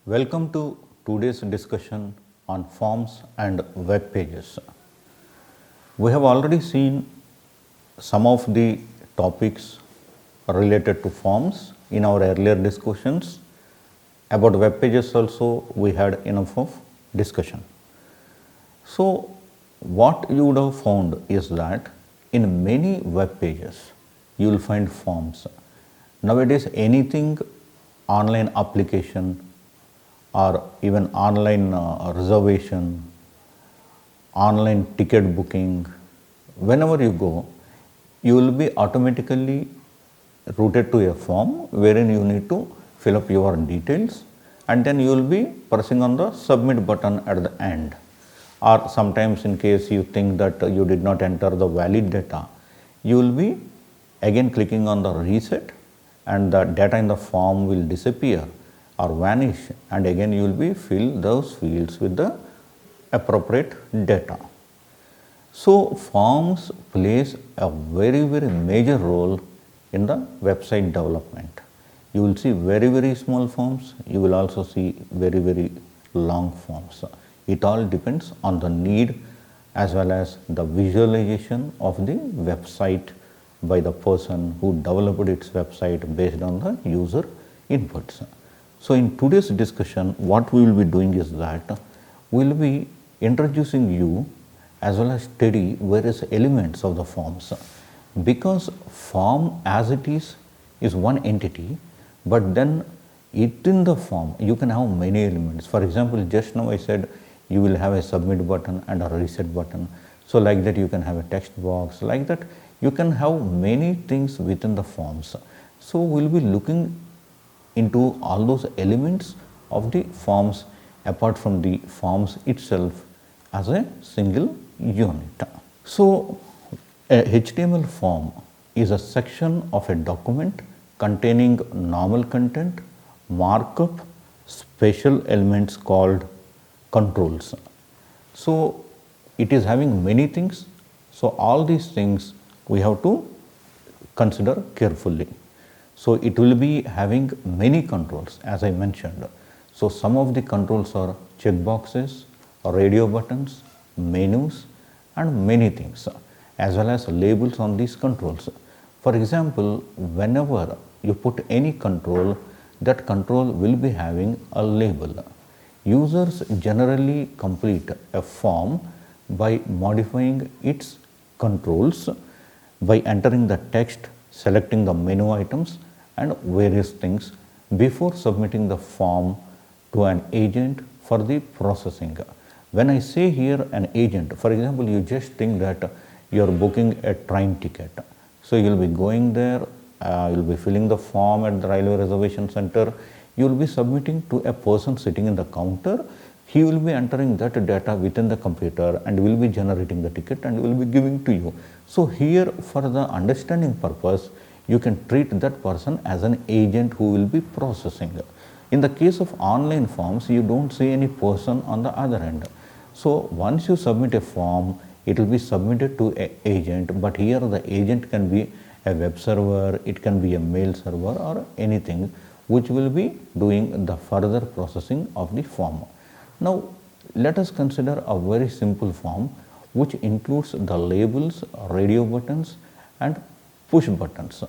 Welcome to today's discussion on forms and web pages. We have already seen some of the topics related to forms in our earlier discussions. About web pages also we had enough of discussion. So, what you would have found is that in many web pages you will find forms. Nowadays anything online application or even online reservation, online ticket booking, whenever you go, you will be automatically routed to a form wherein you need to fill up your details and then you will be pressing on the submit button at the end. Or sometimes in case you think that you did not enter the valid data, you will be again clicking on the reset and the data in the form will disappear or vanish, and again you will be fill those fields with the appropriate data. So, forms plays a very major role in the website development. You will see very small forms, you will also see very long forms. It all depends on the need as well as the visualization of the website by the person who developed its website based on the user inputs. So, in today's discussion what we will be doing is that we will be introducing you as well as study various elements of the forms, because form as it is one entity, but then within the form you can have many elements. For example, just now I said you will have a submit button and a reset button. So, like that you can have a text box, like that you can have many things within the forms. So, we will be looking into all those elements of the forms apart from the forms itself as a single unit. So, a HTML form is a section of a document containing normal content, markup, special elements called controls. So, it is having many things. So, all these things we have to consider carefully. So, it will be having many controls as I mentioned. So, some of the controls are checkboxes, radio buttons, menus and many things, as well as labels on these controls. For example, whenever you put any control, that control will be having a label. Users generally complete a form by modifying its controls by entering the text, selecting the menu items and various things before submitting the form to an agent for the processing. When I say here an agent, for example, you just think that you are booking a train ticket. So, you will be going there, you will be filling the form at the railway reservation center, you will be submitting to a person sitting in the counter. He will be entering that data within the computer and will be generating the ticket and will be giving to you. So, here for the understanding purpose, you can treat that person as an agent who will be processing. In the case of online forms, you do not see any person on the other end. So, once you submit a form, it will be submitted to an agent, but here the agent can be a web server, it can be a mail server or anything which will be doing the further processing of the form. Now, let us consider a very simple form which includes the labels, radio buttons and push buttons,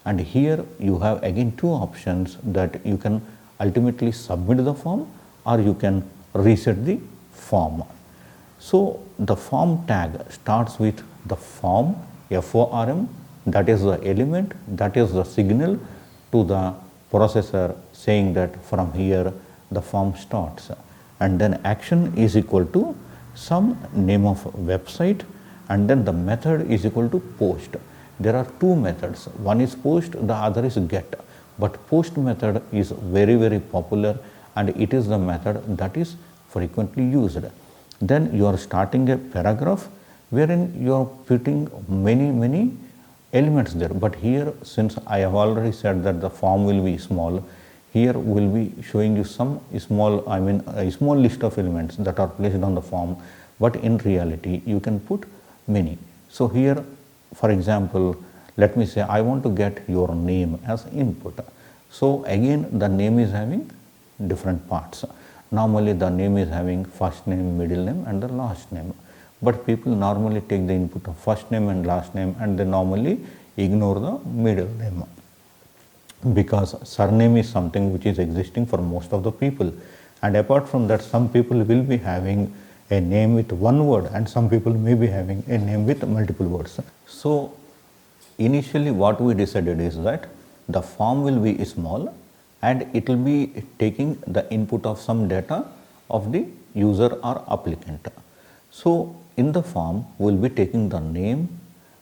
and here you have again two options that you can ultimately submit the form or you can reset the form. So, the form tag starts with the form, FORM, that is the element, that is the signal to the processor saying that from here the form starts, and then action is equal to some name of website and then the method is equal to post. There are two methods, one is post, the other is get, but post method is very popular and it is the method that is frequently used. Then you are starting a paragraph wherein you are putting many elements there, but here since I have already said that the form will be small, here we will be showing you some small, a small list of elements that are placed on the form, but in reality you can put many. So, here for example, let me say I want to get your name as input. So, again the name is having different parts. Normally the name is having first name, middle name and the last name. But people normally take the input of first name and last name and they normally ignore the middle name, because surname is something which is existing for most of the people, and apart from that some people will be having a name with one word and some people may be having a name with multiple words. So initially what we decided is that the form will be small and it will be taking the input of some data of the user or applicant. So in the form we will be taking the name,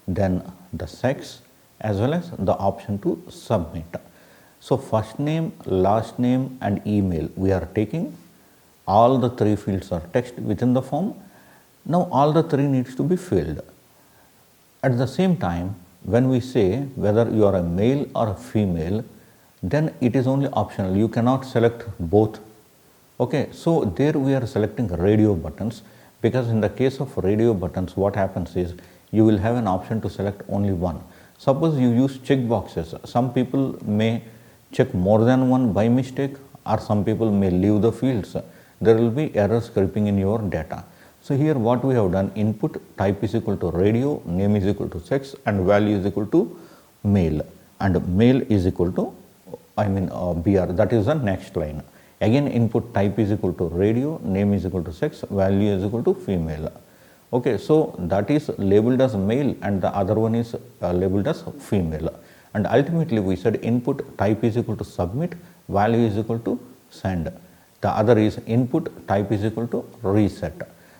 then the sex as well as the option to submit. So first name, last name and email we are taking. All the three fields are text within the form. Now all the three needs to be filled. At the same time, when we say whether you are a male or a female, then it is only optional. You cannot select both. Okay, so there we are selecting radio buttons, because in the case of radio buttons what happens is you will have an option to select only one. Suppose you use check boxes. Some people may check more than one by mistake, or some people may leave the fields. There will be errors creeping in your data. So here what we have done, input type is equal to radio, name is equal to sex and value is equal to male, and male is equal to BR, that is the next line. Again input type is equal to radio, name is equal to sex, value is equal to female. Okay, so that is labeled as male and the other one is labeled as female. And ultimately we said input type is equal to submit, value is equal to send. The other is input type is equal to reset.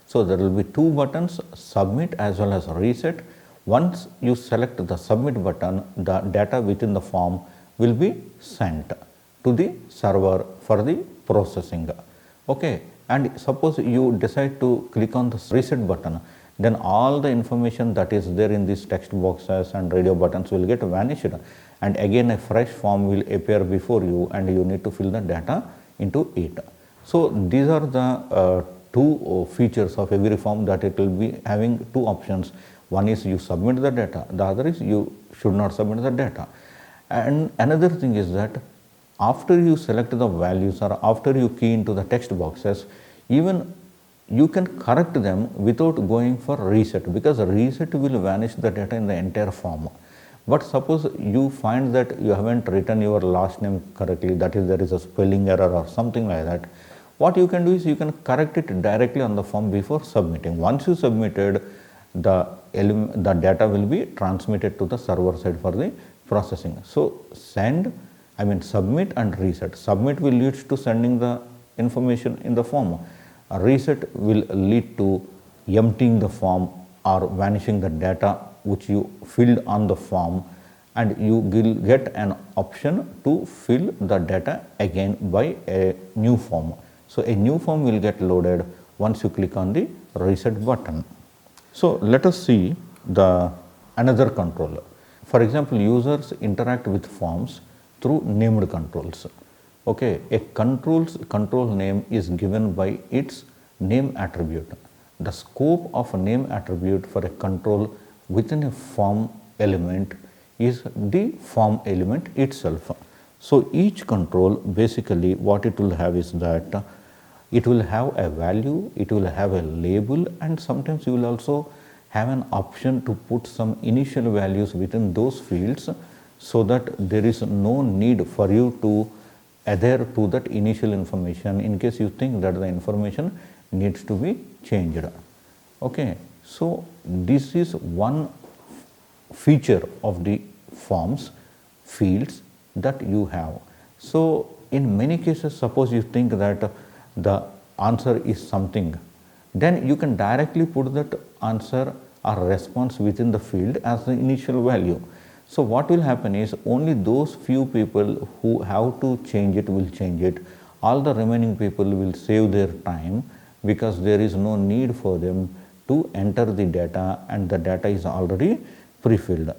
So there will be two buttons, submit as well as reset. Once you select the submit button, the data within the form will be sent to the server for the processing. Okay, and suppose you decide to click on the reset button, then all the information that is there in these text boxes and radio buttons will get vanished, and again a fresh form will appear before you and you need to fill the data into it. So these are the two features of every form, that it will be having two options. One is you submit the data, the other is you should not submit the data. And another thing is that after you select the values or after you key into the text boxes, even you can correct them without going for reset, because reset will vanish the data in the entire form. But suppose you find that you haven't written your last name correctly, that is there is a spelling error or something like that, what you can do is you can correct it directly on the form before submitting. Once you submitted, the data will be transmitted to the server side for the processing. So submit and reset. Submit will lead to sending the information in the form. A reset will lead to emptying the form or vanishing the data which you filled on the form, and you will get an option to fill the data again by a new form. So a new form will get loaded once you click on the reset button. So let us see the another control. For example, users interact with forms through named controls. Okay, a control name is given by its name attribute. The scope of a name attribute for a control within a form element is the form element itself. So each control, basically what it will have is that it will have a value, it will have a label, and sometimes you will also have an option to put some initial values within those fields, so that there is no need for you to adhere to that initial information in case you think that the information needs to be changed. Okay, so this is one feature of the forms fields that you have. So in many cases, suppose you think that the answer is something, then you can directly put that answer or response within the field as the initial value. So what will happen is only those few people who have to change it will change it. All the remaining people will save their time, because there is no need for them to enter the data and the data is already pre-filled.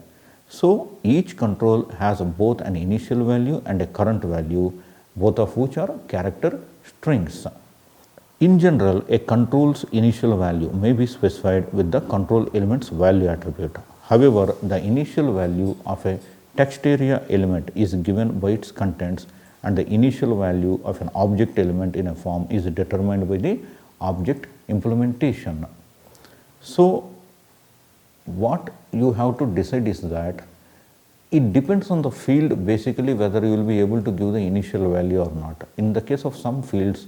So each control has both an initial value and a current value, both of which are character strings. In general, a control's initial value may be specified with the control element's value attribute. However, the initial value of a text area element is given by its contents and the initial value of an object element in a form is determined by the object implementation. So what you have to decide is that it depends on the field basically whether you will be able to give the initial value or not. In the case of some fields,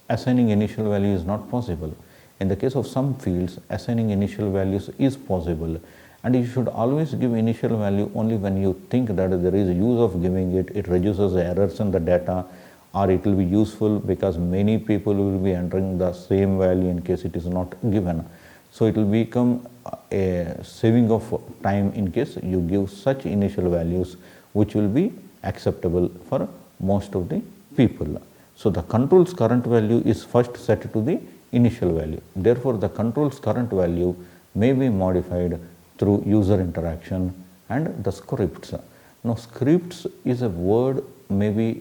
assigning initial value is not possible. In the case of some fields, assigning initial values is possible, and you should always give initial value only when you think that there is use of giving it. It reduces the errors in the data, or it will be useful because many people will be entering the same value in case it is not given. So it will become a saving of time in case you give such initial values which will be acceptable for most of the people. So the control's current value is first set to the initial value. Therefore, the control's current value may be modified through user interaction and the scripts. Now, scripts is a word maybe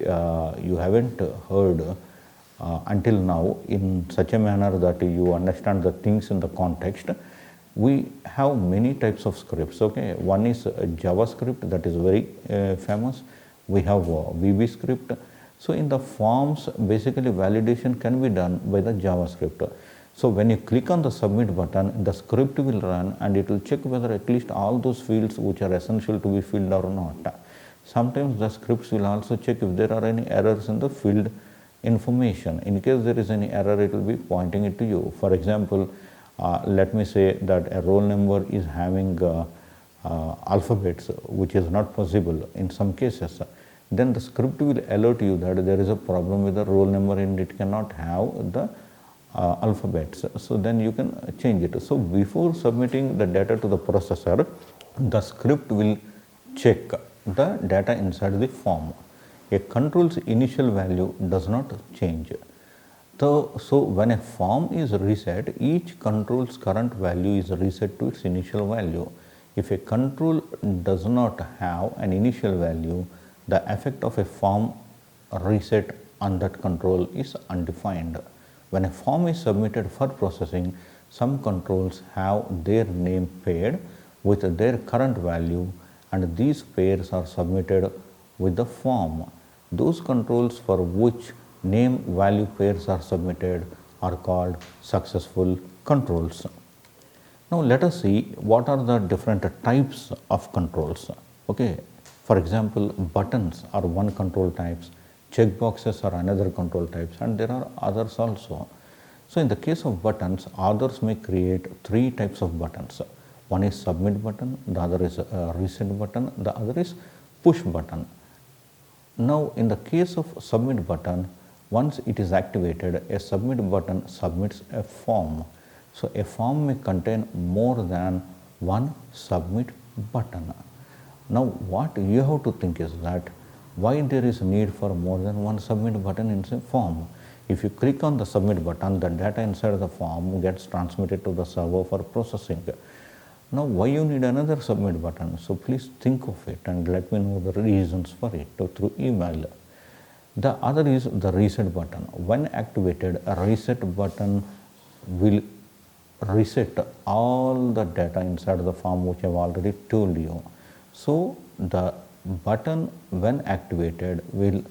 you haven't heard until now in such a manner that you understand the things in the context. We have many types of scripts. Okay, one is JavaScript, that is very famous. We have VB script. So in the forms, basically validation can be done by the JavaScript. So when you click on the submit button, the script will run and it will check whether at least all those fields which are essential to be filled or not. Sometimes the scripts will also check if there are any errors in the field information. In case there is any error, it will be pointing it to you. For example, let me say that a roll number is having alphabets, which is not possible in some cases. Then the script will alert you that there is a problem with the roll number and it cannot have the alphabets. So then you can change it. So before submitting the data to the processor, the script will check the data inside the form. A control's initial value does not change. So when a form is reset, each control's current value is reset to its initial value. If a control does not have an initial value, the effect of a form reset on that control is undefined. When a form is submitted for processing, some controls have their name paired with their current value, and these pairs are submitted with the form. Those controls for which name value pairs are submitted are called successful controls. Now let us see what are the different types of controls. Okay. For example, buttons are one control types, checkboxes are another control types, and there are others also. So in the case of buttons, authors may create three types of buttons. One is submit button, the other is reset button, the other is push button. Now in the case of submit button, once it is activated, a submit button submits a form. So a form may contain more than one submit button. Now what you have to think is that why there is need for more than one submit button in a form. If you click on the submit button, the data inside the form gets transmitted to the server for processing. Now why you need another submit button? So please think of it and let me know the reasons for it through email. The other is the reset button. When activated, a reset button will reset all the data inside the form which I have already told you. So the button when activated will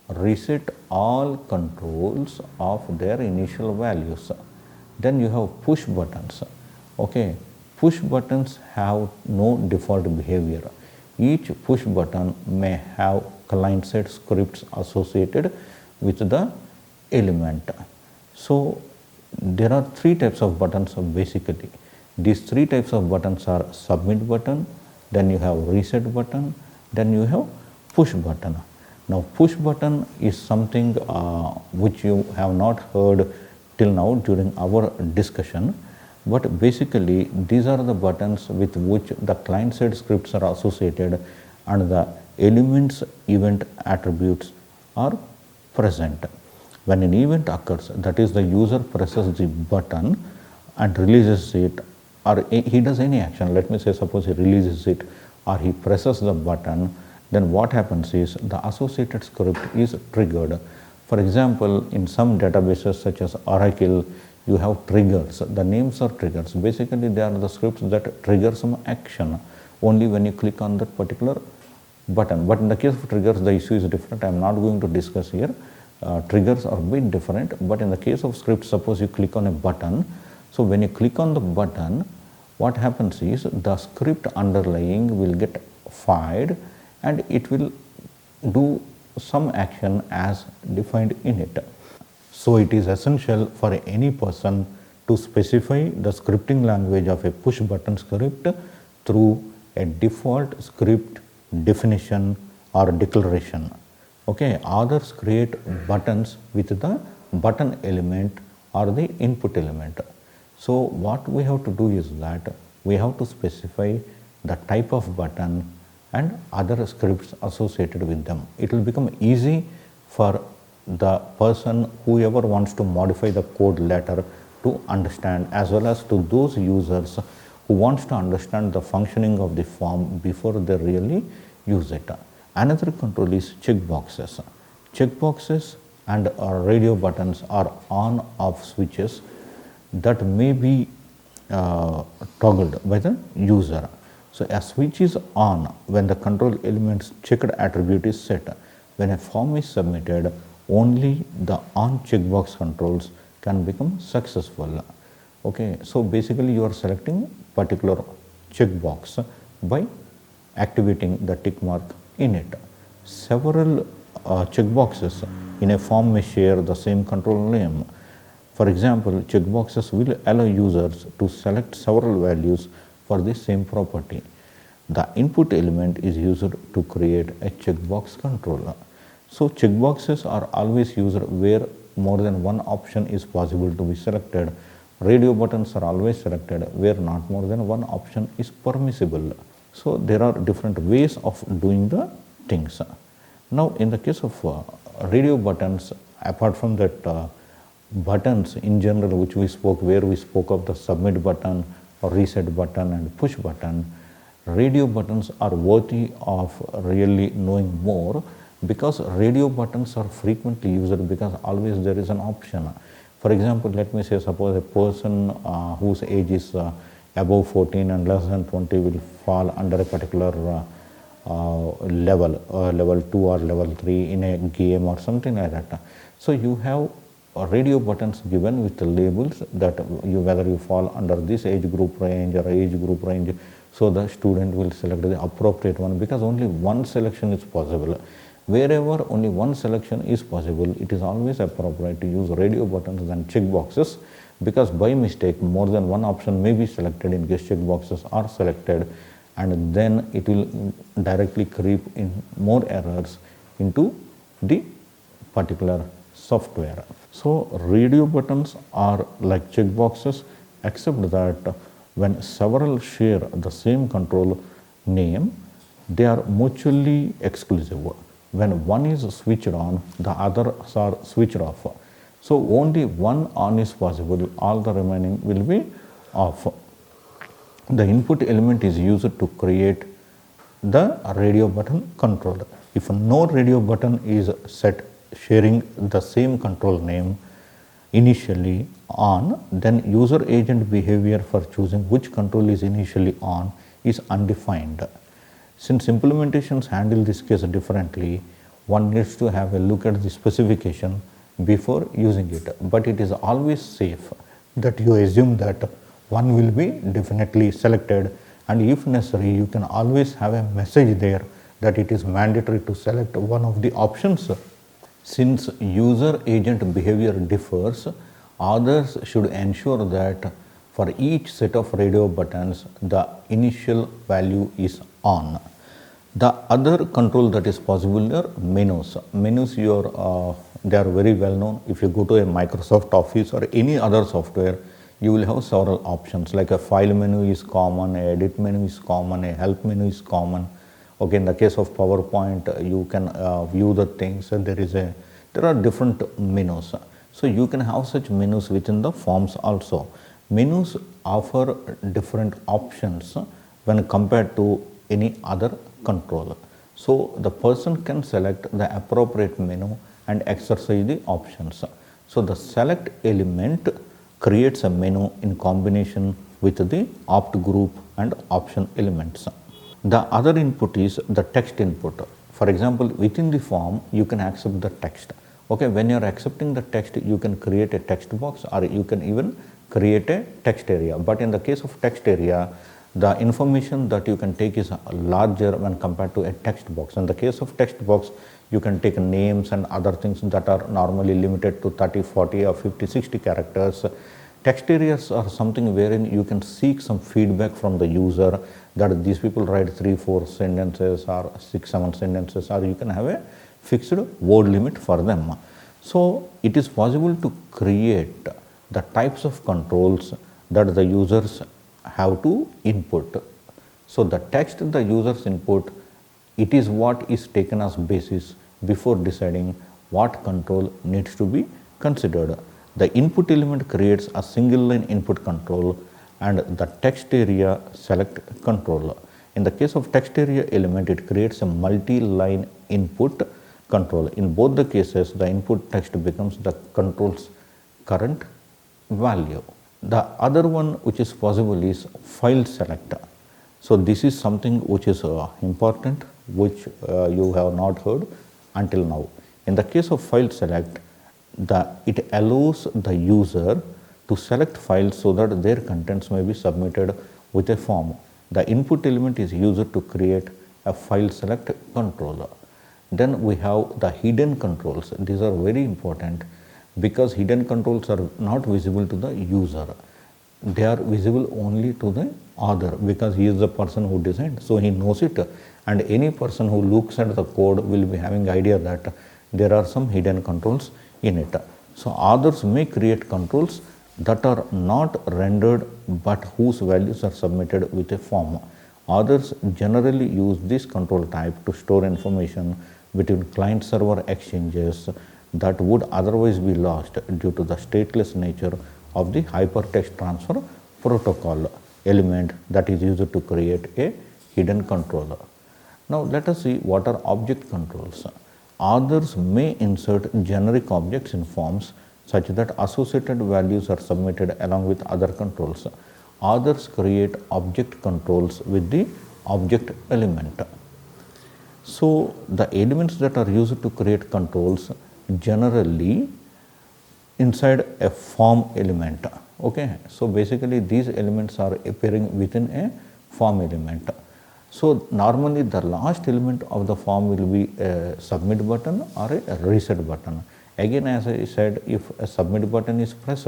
reset all controls of their initial values. Then you have push buttons. Okay, push buttons have no default behavior. Each push button may have client-side scripts associated with the element. So there are three types of buttons basically. These three types of buttons are submit button, then you have reset button, then you have push button. Now push button is something which you have not heard till now during our discussion, but basically these are the buttons with which the client-side scripts are associated and the elements event attributes are present. When an event occurs, that is the user presses the button and releases it, or he does any action, let me say suppose he releases it or he presses the button, then what happens is the associated script is triggered. For example, in some databases such as Oracle, you have triggers. The names are triggers. Basically, they are the scripts that trigger some action only when you click on that particular button. But in the case of triggers, the issue is different. I am not going to discuss here. Triggers are a bit different, but in the case of script, suppose you click on a button. So when you click on the button, what happens is the script underlying will get fired and it will do some action as defined in it. So it is essential for any person to specify the scripting language of a push button script through a default script definition or declaration. Okay, others create buttons with the button element or the input element. So what we have to do is that we have to specify the type of button and other scripts associated with them. It will become easy for the person, whoever wants to modify the code later, to understand, as well as to those users who wants to understand the functioning of the form before they really use it. Another control is checkboxes. Checkboxes and radio buttons are on-off switches that may be toggled by the user. So a switch is on when the control element's checked attribute is set. When a form is submitted, only the on checkbox controls can become successful. Okay, so basically you are selecting particular checkbox by activating the tick mark in it. Several checkboxes in a form may share the same control name. For example, checkboxes will allow users to select several values for the same property. The input element is used to create a checkbox controller. So checkboxes are always used where more than one option is possible to be selected. Radio buttons are always selected where not more than one option is permissible. So there are different ways of doing the things. Now in the case of radio buttons, apart from that buttons in general which we spoke, where we spoke of the submit button or reset button and push button, radio buttons are worthy of really knowing more, because radio buttons are frequently used because always there is an option. For example, let me say suppose a person whose age is above 14 and less than 20 will fall under a particular level 2 or level 3 in a game or something like that. So you have radio buttons given with the labels that whether you fall under this age group range or age group range, so the student will select the appropriate one, because only one selection is possible. Wherever only one selection is possible, it is always appropriate to use radio buttons than checkboxes, because by mistake more than one option may be selected in case checkboxes are selected, and then it will directly creep in more errors into the particular software. So radio buttons are like checkboxes, except that when several share the same control name, they are mutually exclusive. When one is switched on, the others are switched off. So only one on is possible, all the remaining will be off. The input element is used to create the radio button controller. If no radio button is set sharing the same control name initially on, then user agent behavior for choosing which control is initially on is undefined. Since implementations handle this case differently, one needs to have a look at the specification before using it. But it is always safe that you assume that one will be definitely selected, and if necessary, you can always have a message there that it is mandatory to select one of the options. Since user agent behavior differs, others should ensure that for each set of radio buttons, the initial value is on. The other control that is possible are menus. Menus, they are very well known. If you go to a Microsoft Office or any other software, you will have several options, like a file menu is common, a edit menu is common, a help menu is common. Okay, in the case of PowerPoint, you can view the things, and there are different menus. So you can have such menus within the forms also. Menus offer different options when compared to any other control. So the person can select the appropriate menu and exercise the options. So the select element creates a menu in combination with the opt group and option elements. The other input is the text input. For example, within the form, you can accept the text. Okay, when you are accepting the text, you can create a text box or you can even create a text area. But in the case of text area, the information that you can take is larger when compared to a text box. In the case of text box, you can take names and other things that are normally limited to 30, 40 or 50, 60 characters. Text areas are something wherein you can seek some feedback from the user that these people write 3, 4 sentences or 6, 7 sentences, or you can have a fixed word limit for them. So it is possible to create the types of controls that the users have to input. So the text the users input, it is what is taken as basis before deciding what control needs to be considered. The input element creates a single line input control and the text area select control. In the case of text area element, it creates a multi-line input control. In both the cases, the input text becomes the control's current value. The other one which is possible is file select. So this is something which is important, which you have not heard until now. In the case of file select, it allows the user to select files so that their contents may be submitted with a form. The input element is used to create a file select controller. Then we have the hidden controls. These are very important because hidden controls are not visible to the user. They are visible only to the author because he is the person who designed, so he knows it, and any person who looks at the code will be having idea that there are some hidden controls in it. So authors may create controls that are not rendered but whose values are submitted with a form. Authors generally use this control type to store information between client server exchanges that would otherwise be lost due to the stateless nature of the hypertext transfer protocol element that is used to create a hidden controller. Now let us see what are object controls. Authors may insert generic objects in forms such that associated values are submitted along with other controls. Authors create object controls with the object element. So the elements that are used to create controls generally inside a form element. Okay, so basically these elements are appearing within a form element. So normally the last element of the form will be a submit button or a reset button. Again, as I said, if a submit button is pressed,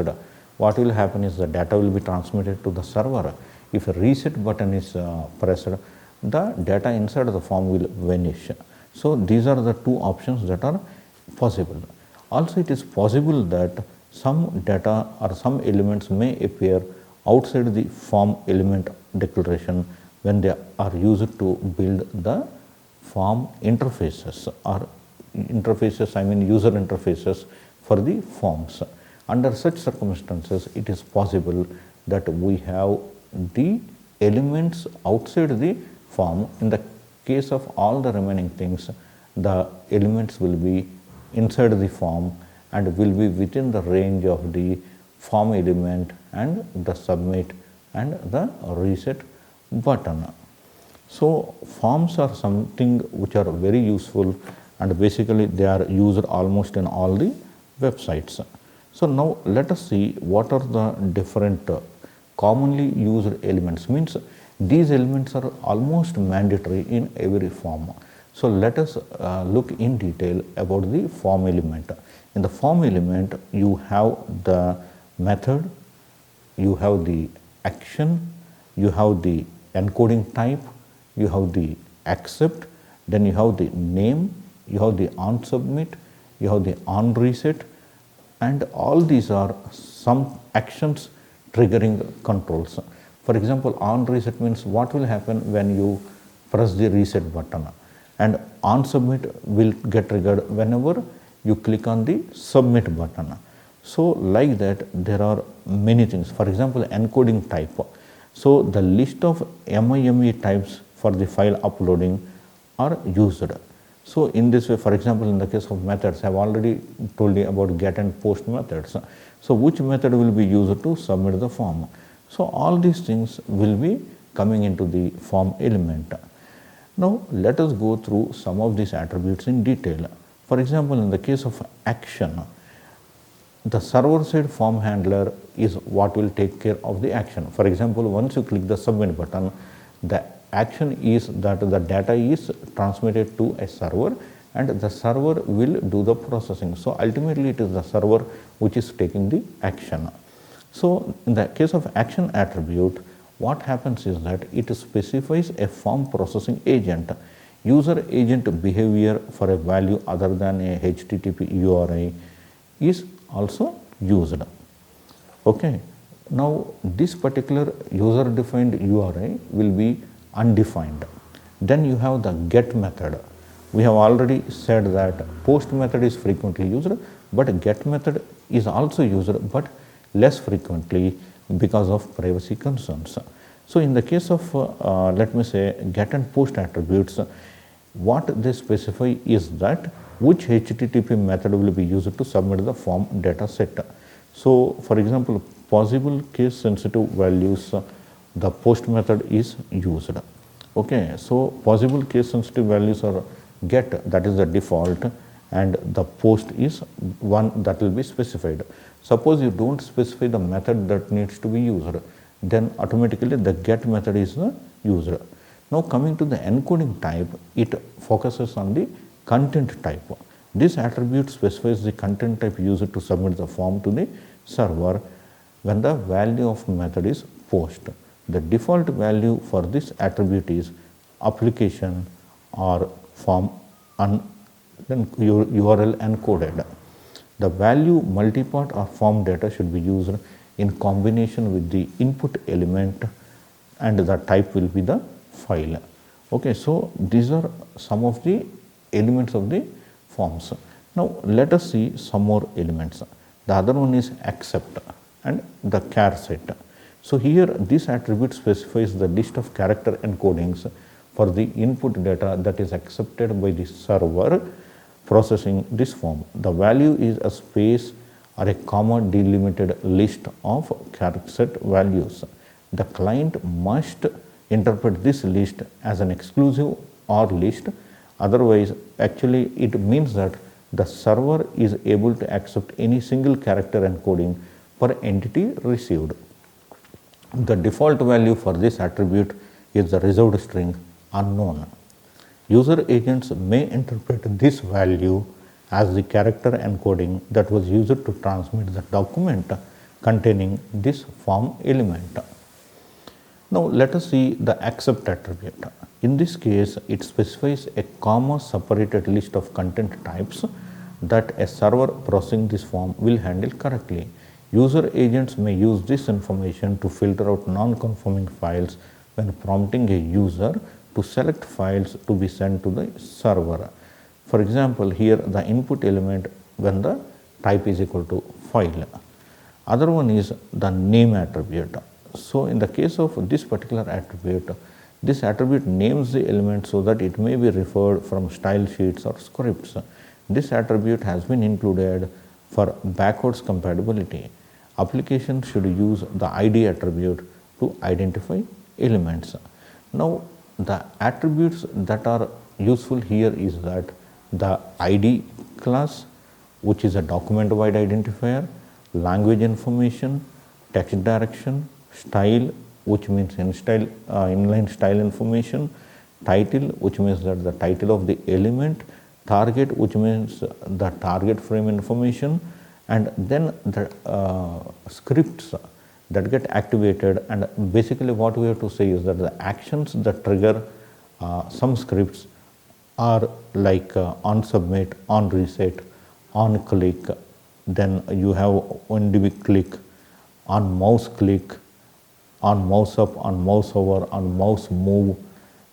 what will happen is the data will be transmitted to the server. If a reset button is pressed, the data inside the form will vanish. So these are the two options that are possible. Also, it is possible that some data or some elements may appear outside the form element declaration when they are used to build the form interfaces or interfaces, I mean user interfaces for the forms. Under such circumstances, it is possible that we have the elements outside the form. In the case of all the remaining things, the elements will be inside the form and will be within the range of the form element and the submit and the reset button. So forms are something which are very useful and basically they are used almost in all the websites. So now let us see what are the different commonly used elements. Means these elements are almost mandatory in every form. So let us look in detail about the form element. In the form element, you have the method, you have the action, you have the encoding type, you have the accept, then you have the name, you have the on submit, you have the on reset, and all these are some actions triggering controls. For example, on reset means what will happen when you press the reset button, and on submit will get triggered whenever you click on the submit button. So like that there are many things. For example, encoding type. So the list of MIME types for the file uploading are used. So in this way, for example, in the case of methods, I have already told you about get and post methods. So which method will be used to submit the form? So all these things will be coming into the form element. Now let us go through some of these attributes in detail. For example, in the case of action, the server side form handler is what will take care of the action. For example, once you click the submit button, the action is that the data is transmitted to a server and the server will do the processing. So ultimately it is the server which is taking the action. So in the case of action attribute, what happens is that it specifies a form processing agent. User agent behavior for a value other than a HTTP URI is also used. Okay. Now this particular user defined URI will be undefined. Then you have the get method. We have already said that post method is frequently used, but get method is also used, but less frequently because of privacy concerns. So in the case of let me say get and post attributes, what they specify is that which HTTP method will be used to submit the form data set. So for example, possible case sensitive values, the post method is used. Okay, so possible case sensitive values are get, that is the default, and the post is one that will be specified. Suppose you don't specify the method that needs to be used, then automatically the get method is used. Now coming to the encoding type, it focuses on the content type. This attribute specifies the content type used to submit the form to the server when the value of method is post. The default value for this attribute is application or form then URL encoded. The value multipart or form data should be used in combination with the input element and the type will be the file. Okay, so these are some of the elements of the forms. Now let us see some more elements. The other one is accept and the char set. So here this attribute specifies the list of character encodings for the input data that is accepted by the server processing this form. The value is a space or a comma delimited list of character set values. The client must interpret this list as an exclusive OR list, otherwise actually it means that the server is able to accept any single character encoding per entity received. The default value for this attribute is the reserved string unknown. User agents may interpret this value as the character encoding that was used to transmit the document containing this form element. Now let us see the accept attribute. In this case, it specifies a comma separated list of content types that a server processing this form will handle correctly. User agents may use this information to filter out non-conforming files when prompting a user to select files to be sent to the server. For example, here the input element when the type is equal to file. Other one is the name attribute. So in the case of this particular attribute, this attribute names the element so that it may be referred from style sheets or scripts. This attribute has been included for backwards compatibility. Applications should use the ID attribute to identify elements. Now the attributes that are useful here is that the ID class, which is a document wide identifier, language information, text direction, style, which means inline style information, title, which means that the title of the element, target, which means the target frame information, and then the scripts that get activated. And basically what we have to say is that the actions that trigger some scripts are like on submit, on reset, on click, then you have on DB click, on mouse click, on mouse up, on mouse over, on mouse move,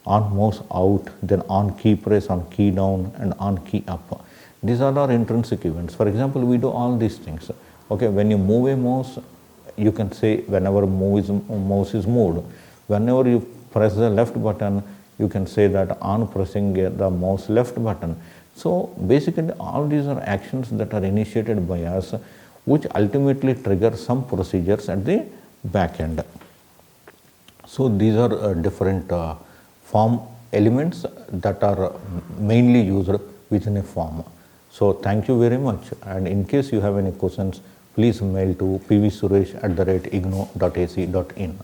on mouse out, then on key press, on key down, and on key up. These are our intrinsic events. For example, we do all these things. Okay, when you move a mouse, you can say whenever mouse is moved. Whenever you press the left button, you can say that on pressing the mouse left button. So basically all these are actions that are initiated by us, which ultimately trigger some procedures at the back end. So these are different form elements that are mainly used within a form. So thank you very much, and in case you have any questions, please mail to pvsuresh@igno.ac.in.